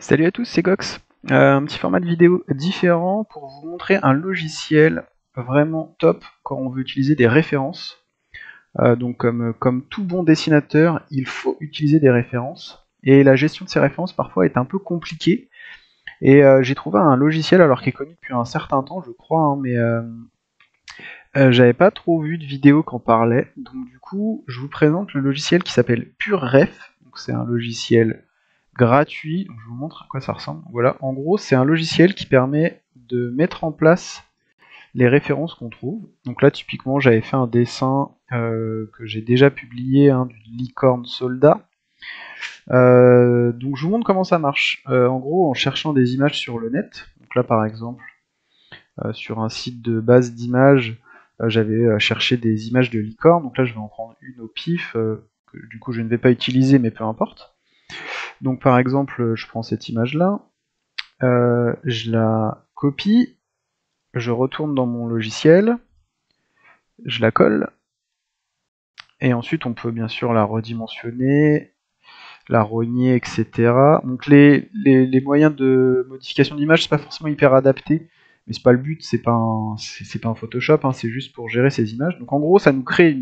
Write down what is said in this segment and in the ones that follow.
Salut à tous, c'est Gox. Un petit format de vidéo différent pour vous montrer un logiciel vraiment top quand on veut utiliser des références. Donc comme tout bon dessinateur, il faut utiliser des références. Et la gestion de ces références parfois est un peu compliquée. Et j'ai trouvé un logiciel alors qui est connu depuis un certain temps, je crois, hein, mais j'avais pas trop vu de vidéo qui en parlait. Donc du coup, je vous présente le logiciel qui s'appelle PureRef. Donc c'est un logiciel gratuit. Donc, je vous montre à quoi ça ressemble. Voilà, en gros, c'est un logiciel qui permet de mettre en place les références qu'on trouve. Donc là, typiquement, j'avais fait un dessin que j'ai déjà publié, hein, du licorne soldat. Donc je vous montre comment ça marche. En gros, en cherchant des images sur le net, donc là par exemple, sur un site de base d'images, j'avais cherché des images de licorne. Donc là, je vais en prendre une au pif, que du coup je ne vais pas utiliser, mais peu importe. Donc par exemple, je prends cette image-là, je la copie, je retourne dans mon logiciel, je la colle, et ensuite on peut bien sûr la redimensionner, la rogner, etc. Donc les moyens de modification d'image, c'est pas forcément hyper adapté, mais c'est pas le but, c'est pas un Photoshop, hein, c'est juste pour gérer ces images. Donc en gros, ça nous crée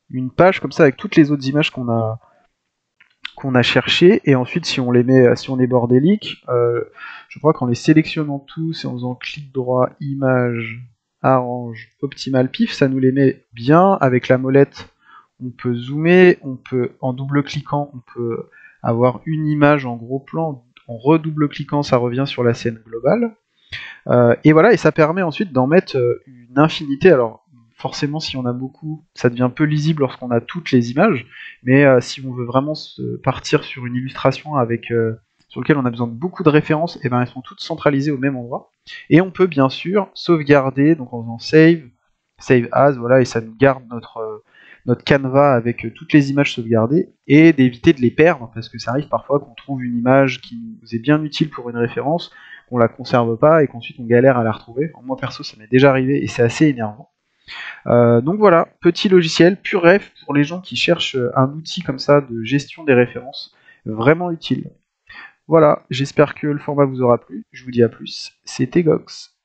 une page comme ça avec toutes les autres images qu'on a cherché, et ensuite si on les met, si on est bordélique, je crois qu'en les sélectionnant tous et en faisant clic droit, image, arrange, optimal, pif, ça nous les met bien avec la molette. On peut zoomer, on peut, en double-cliquant, on peut avoir une image en gros plan, en redouble-cliquant, ça revient sur la scène globale. Et voilà, et ça permet ensuite d'en mettre une infinité. Alors forcément, si on a beaucoup, ça devient peu lisible lorsqu'on a toutes les images, mais si on veut vraiment partir sur une illustration avec sur lequel on a besoin de beaucoup de références, et ben elles sont toutes centralisées au même endroit. Et on peut bien sûr sauvegarder, donc en faisant save as, voilà, et ça nous garde notre canevas avec toutes les images sauvegardées, et d'éviter de les perdre, parce que ça arrive parfois qu'on trouve une image qui nous est bien utile pour une référence, qu'on la conserve pas et qu'ensuite on galère à la retrouver. Enfin, moi perso, ça m'est déjà arrivé et c'est assez énervant. Donc voilà, petit logiciel, PureRef pour les gens qui cherchent un outil comme ça de gestion des références, vraiment utile. Voilà, j'espère que le format vous aura plu. Je vous dis à plus. C'était Gox.